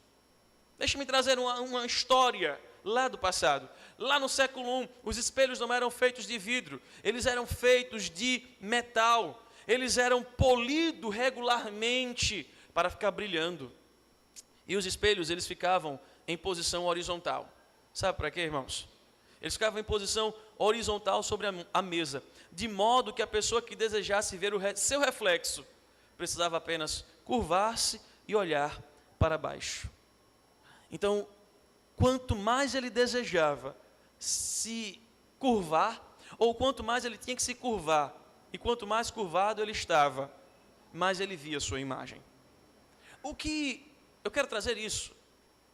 Deixe-me trazer uma história lá do passado. Lá no século I, os espelhos não eram feitos de vidro, eles eram feitos de metal. Eles eram polidos regularmente para ficar brilhando. E os espelhos, eles ficavam em posição horizontal. Sabe para quê, irmãos? Eles ficavam em posição horizontal sobre a mesa, de modo que a pessoa que desejasse ver seu reflexo precisava apenas curvar-se e olhar para baixo. Então, quanto mais ele desejava se curvar, ou quanto mais ele tinha que se curvar, e quanto mais curvado ele estava, mais ele via a sua imagem. O que eu quero trazer isso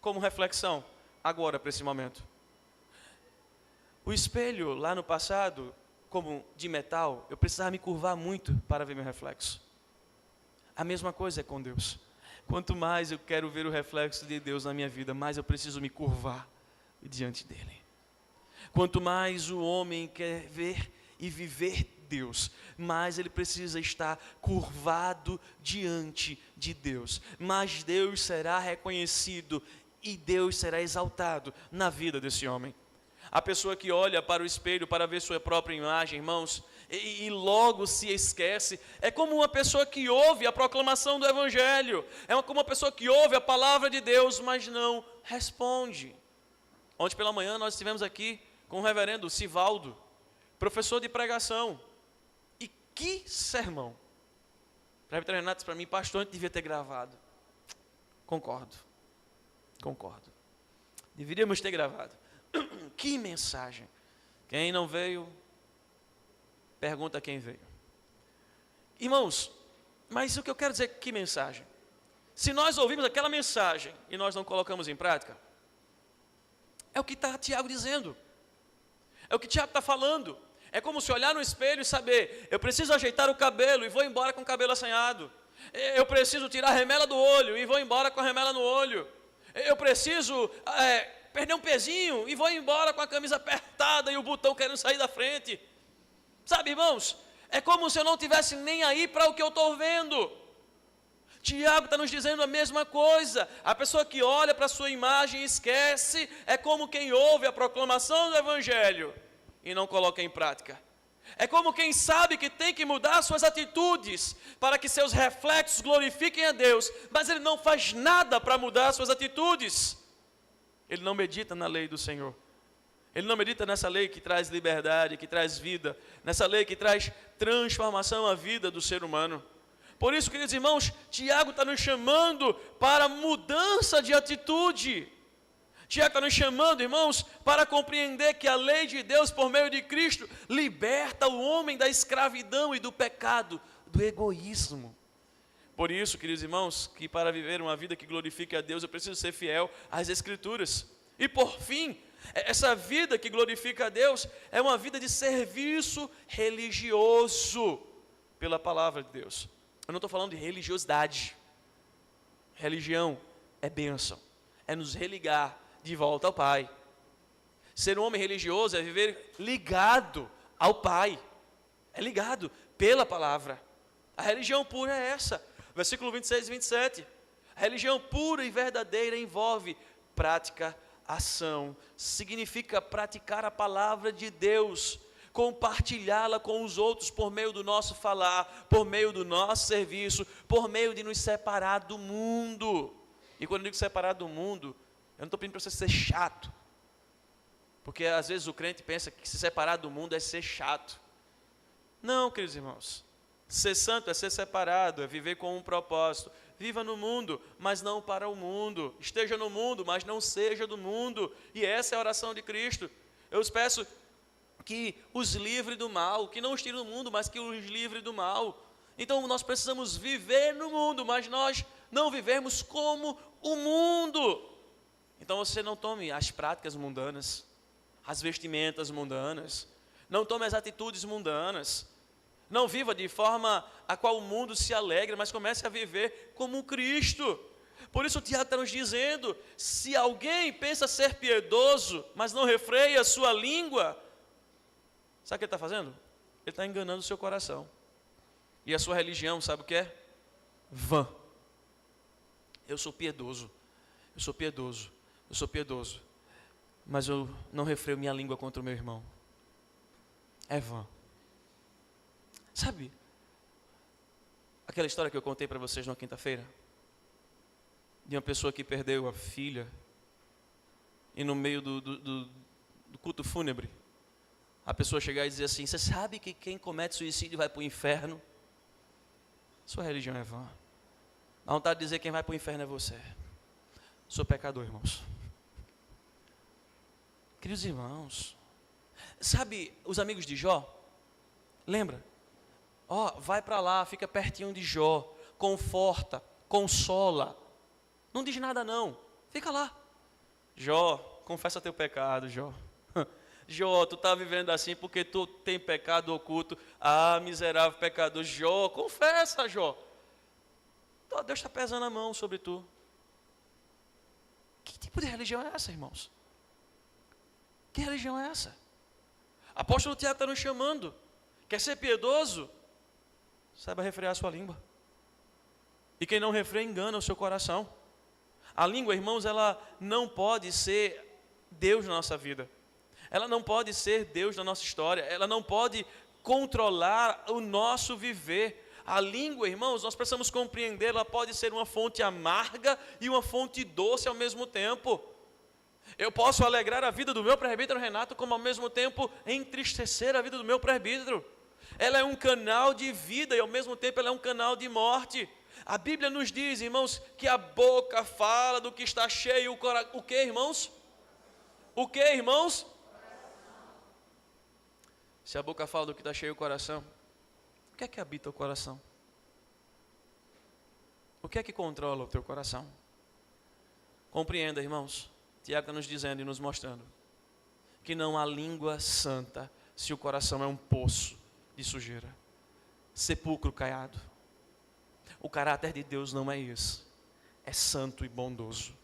como reflexão, agora para esse momento. O espelho lá no passado, como de metal, eu precisava me curvar muito para ver meu reflexo. A mesma coisa é com Deus. Quanto mais eu quero ver o reflexo de Deus na minha vida, mais eu preciso me curvar diante dele. Quanto mais o homem quer ver e viver Deus, mais ele precisa estar curvado diante de Deus. Mais Deus será reconhecido e Deus será exaltado na vida desse homem. A pessoa que olha para o espelho para ver sua própria imagem, irmãos, e logo se esquece, é como uma pessoa que ouve a proclamação do Evangelho, como uma pessoa que ouve a palavra de Deus, mas não responde. Ontem pela manhã nós estivemos aqui com o reverendo Sivaldo, professor de pregação, e que sermão! O presbítero Renato disse para mim, pastor, a gente devia ter gravado. Concordo. Deveríamos ter gravado. Que mensagem! Quem não veio, pergunta quem veio. Irmãos, mas o que eu quero dizer, que mensagem? Se nós ouvimos aquela mensagem e nós não colocamos em prática, é o que está Tiago dizendo. É o que Tiago está falando. É como se olhar no espelho e saber, eu preciso ajeitar o cabelo e vou embora com o cabelo assanhado. Eu preciso tirar a remela do olho e vou embora com a remela no olho. Eu preciso perder um pezinho e vou embora com a camisa apertada e o botão querendo sair da frente. Sabe, irmãos, é como se eu não tivesse nem aí para o que eu estou vendo. Tiago está nos dizendo a mesma coisa. A pessoa que olha para a sua imagem e esquece, é como quem ouve a proclamação do Evangelho e não coloca em prática. É como quem sabe que tem que mudar suas atitudes para que seus reflexos glorifiquem a Deus, mas ele não faz nada para mudar suas atitudes. Ele não medita na lei do Senhor. Ele não medita nessa lei que traz liberdade, que traz vida, nessa lei que traz transformação à vida do ser humano. Por isso, queridos irmãos, Tiago está nos chamando para mudança de atitude. Tiago está nos chamando, irmãos, para compreender que a lei de Deus, por meio de Cristo, liberta o homem da escravidão e do pecado, do egoísmo. Por isso, queridos irmãos, que para viver uma vida que glorifique a Deus, eu preciso ser fiel às Escrituras. E por fim, essa vida que glorifica a Deus é uma vida de serviço religioso pela palavra de Deus. Eu não estou falando de religiosidade. Religião é bênção, é nos religar de volta ao Pai. Ser um homem religioso é viver ligado ao Pai, é ligado pela palavra. A religião pura é essa. Versículo 26 e 27. A religião pura e verdadeira envolve prática, ação. Significa praticar a palavra de Deus, compartilhá-la com os outros por meio do nosso falar, por meio do nosso serviço, por meio de nos separar do mundo. E quando eu digo separar do mundo, eu não estou pedindo para você ser chato, porque às vezes o crente pensa que se separar do mundo é ser chato. Não, queridos irmãos. Ser santo é ser separado, é viver com um propósito. Viva no mundo, mas não para o mundo. Esteja no mundo, mas não seja do mundo. E essa é a oração de Cristo. Eu os peço que os livre do mal, que não os tire do mundo, mas que os livre do mal. Então nós precisamos viver no mundo, mas nós não vivemos como o mundo. Então você não tome as práticas mundanas, as vestimentas mundanas, não tome as atitudes mundanas. Não viva de forma a qual o mundo se alegra, mas comece a viver como Cristo. Por isso o Tiago está nos dizendo, se alguém pensa ser piedoso, mas não refreia a sua língua, sabe o que ele está fazendo? Ele está enganando o seu coração. E a sua religião, sabe o que é? Vã. Eu sou piedoso, mas eu não refreio minha língua contra o meu irmão. É vã. Sabe aquela história que eu contei para vocês na quinta-feira? De uma pessoa que perdeu a filha e no meio do culto fúnebre, a pessoa chegar e dizer assim, você sabe que quem comete suicídio vai para o inferno? Sua religião é vã. A vontade de dizer que quem vai para o inferno é você. Sou pecador, irmãos. Queridos irmãos, sabe os amigos de Jó? Lembra? Vai para lá, fica pertinho de Jó, conforta, consola. Não diz nada não, fica lá. Jó, confessa teu pecado, Jó. Jó, tu está vivendo assim porque tu tem pecado oculto. Ah, miserável pecador. Jó, confessa, Jó. Deus está pesando a mão sobre tu. Que tipo de religião é essa, irmãos? Que religião é essa? Apóstolo Tiago está nos chamando. Quer ser piedoso? Saiba refrear a sua língua. E quem não refreia engana o seu coração. A língua, irmãos, ela não pode ser Deus na nossa vida. Ela não pode ser Deus na nossa história. Ela não pode controlar o nosso viver. A língua, irmãos, nós precisamos compreender, ela pode ser uma fonte amarga e uma fonte doce ao mesmo tempo. Eu posso alegrar a vida do meu presbítero Renato, como ao mesmo tempo entristecer a vida do meu presbítero. Ela é um canal de vida e ao mesmo tempo ela é um canal de morte. A Bíblia nos diz, irmãos, que a boca fala do que está cheio o coração. O que, irmãos? O que, irmãos? Se a boca fala do que está cheio o coração, o que é que habita o coração? O que é que controla o teu coração? Compreenda, irmãos. Tiago está nos dizendo e nos mostrando que não há língua santa se o coração é um poço de sujeira, sepulcro caiado. O caráter de Deus não é isso, é santo e bondoso.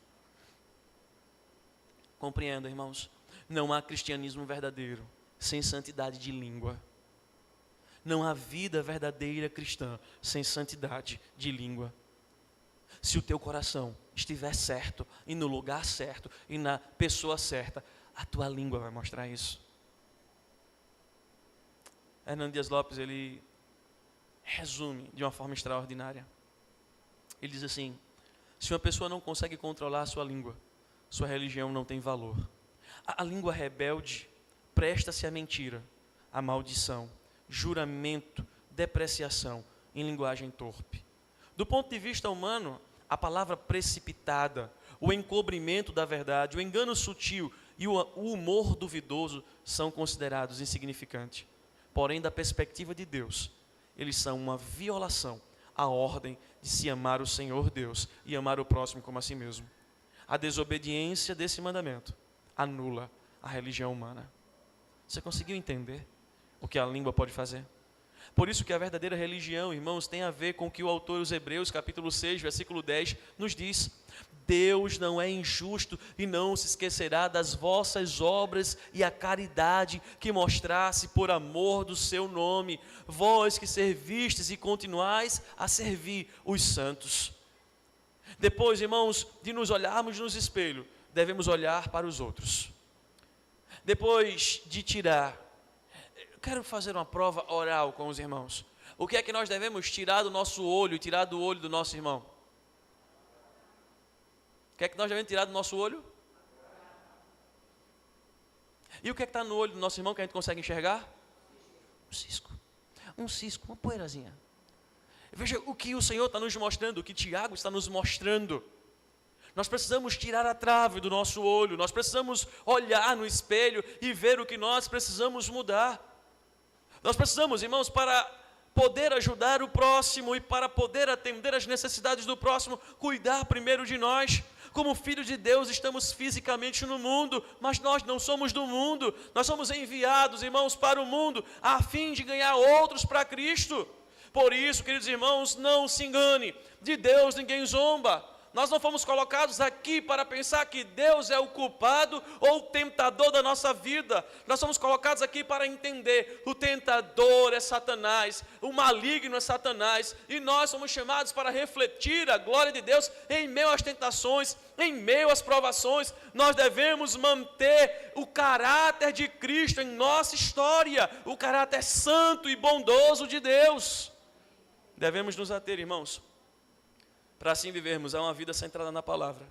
Compreenda, irmãos, não há cristianismo verdadeiro sem santidade de língua. Não há vida verdadeira cristã sem santidade de língua. Se o teu coração estiver certo, e no lugar certo, e na pessoa certa, a tua língua vai mostrar isso. Hernando Dias Lopes, ele resume de uma forma extraordinária. Ele diz assim: se uma pessoa não consegue controlar a sua língua, sua religião não tem valor. A língua rebelde presta-se à mentira, à maldição, juramento, depreciação, em linguagem torpe. Do ponto de vista humano, a palavra precipitada, o encobrimento da verdade, o engano sutil e o humor duvidoso são considerados insignificantes. Porém, da perspectiva de Deus, eles são uma violação à ordem de se amar o Senhor Deus e amar o próximo como a si mesmo. A desobediência desse mandamento anula a religião humana. Você conseguiu entender o que a língua pode fazer? Por isso que a verdadeira religião, irmãos, tem a ver com o que o autor dos Hebreus, capítulo 6, versículo 10, nos diz. Deus não é injusto e não se esquecerá das vossas obras e a caridade que mostrasse por amor do seu nome, vós que servistes e continuais a servir os santos. Depois, irmãos, de nos olharmos no espelho, devemos olhar para os outros. Depois de tirar, eu quero fazer uma prova oral com os irmãos. O que é que nós devemos tirar do nosso olho e tirar do olho do nosso irmão? O que é que nós devemos tirar do nosso olho? E o que é que está no olho do nosso irmão que a gente consegue enxergar? Um cisco, uma poeirazinha. Veja o que o Senhor está nos mostrando, o que Tiago está nos mostrando. Nós precisamos tirar a trave do nosso olho, nós precisamos olhar no espelho e ver o que nós precisamos mudar. Nós precisamos, irmãos, para poder ajudar o próximo e para poder atender às necessidades do próximo, cuidar primeiro de nós. Como filhos de Deus, estamos fisicamente no mundo, mas nós não somos do mundo. Nós somos enviados, irmãos, para o mundo, a fim de ganhar outros para Cristo. Por isso, queridos irmãos, não se engane, de Deus ninguém zomba. Nós não fomos colocados aqui para pensar que Deus é o culpado ou o tentador da nossa vida. Nós somos colocados aqui para entender: o tentador é Satanás, o maligno é Satanás, e nós somos chamados para refletir a glória de Deus em meio às tentações, em meio às provações. Nós devemos manter o caráter de Cristo em nossa história, o caráter santo e bondoso de Deus. Devemos nos ater, irmãos, para assim vivermos uma vida centrada na palavra.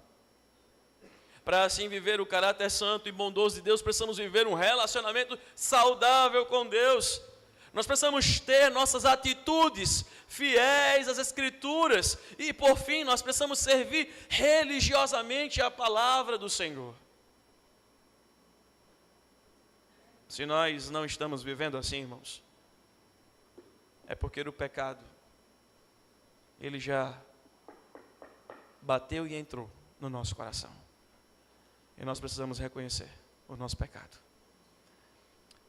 Para assim viver o caráter santo e bondoso de Deus, precisamos viver um relacionamento saudável com Deus. Nós precisamos ter nossas atitudes fiéis às Escrituras. E por fim, nós precisamos servir religiosamente a palavra do Senhor. Se nós não estamos vivendo assim, irmãos, é porque o pecado, ele já bateu e entrou no nosso coração. E nós precisamos reconhecer o nosso pecado.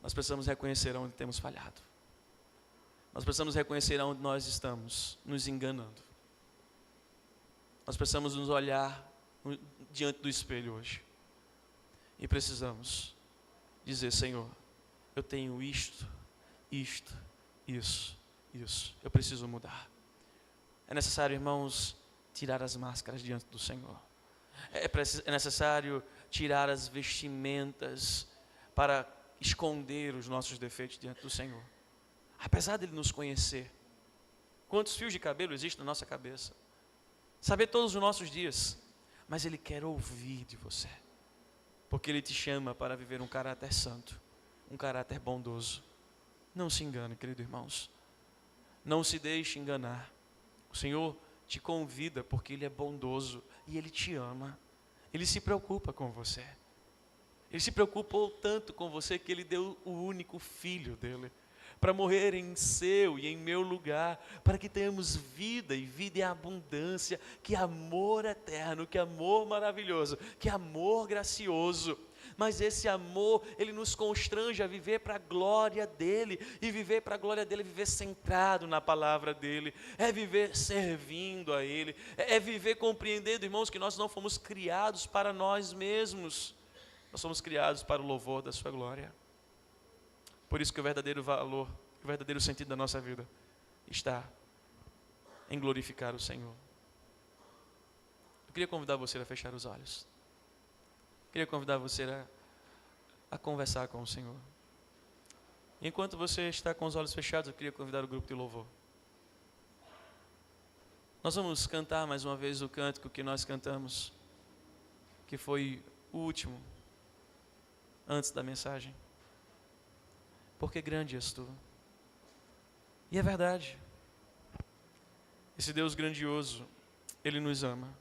Nós precisamos reconhecer onde temos falhado. Nós precisamos reconhecer onde nós estamos nos enganando. Nós precisamos nos olhar diante do espelho hoje. E precisamos dizer: Senhor, eu tenho isto, isso. Eu preciso mudar. É necessário, irmãos, tirar as máscaras diante do Senhor. É necessário tirar as vestimentas para esconder os nossos defeitos diante do Senhor. Apesar dele nos conhecer, quantos fios de cabelo existem na nossa cabeça, saber todos os nossos dias, mas ele quer ouvir de você, porque ele te chama para viver um caráter santo, um caráter bondoso. Não se engane, querido irmãos, não se deixe enganar. O Senhor te convida porque ele é bondoso e ele te ama. Ele se preocupa com você. Ele se preocupou tanto com você que ele deu o único filho dele para morrer em seu e em meu lugar, para que tenhamos vida e vida em abundância. Que amor eterno, que amor maravilhoso, que amor gracioso. Mas esse amor, ele nos constrange a viver para a glória dele. E viver para a glória dele é viver centrado na palavra dele. É viver servindo a ele. É viver compreendendo, irmãos, que nós não fomos criados para nós mesmos. Nós somos criados para o louvor da sua glória. Por isso que o verdadeiro valor, o verdadeiro sentido da nossa vida está em glorificar o Senhor. Eu queria convidar você a fechar os olhos. Queria convidar você a conversar com o Senhor. E enquanto você está com os olhos fechados, eu queria convidar o grupo de louvor. Nós vamos cantar mais uma vez o cântico que nós cantamos, que foi o último, antes da mensagem. Porque grande és tu. E é verdade. Esse Deus grandioso, ele nos ama.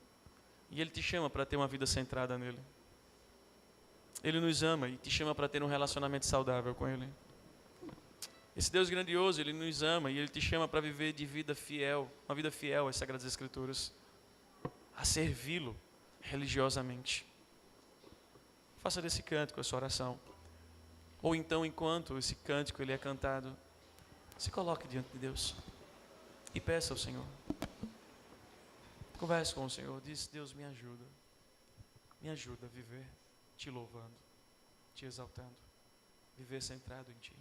E ele te chama para ter uma vida centrada nele. Ele nos ama e te chama para ter um relacionamento saudável com ele. Esse Deus grandioso, ele nos ama e ele te chama para viver de vida fiel, uma vida fiel às Sagradas Escrituras, a servi-lo religiosamente. Faça desse cântico a sua oração. Ou então, enquanto esse cântico ele é cantado, se coloque diante de Deus e peça ao Senhor. Converse com o Senhor, diz: Deus, me ajuda a viver te louvando, te exaltando, viver centrado em ti.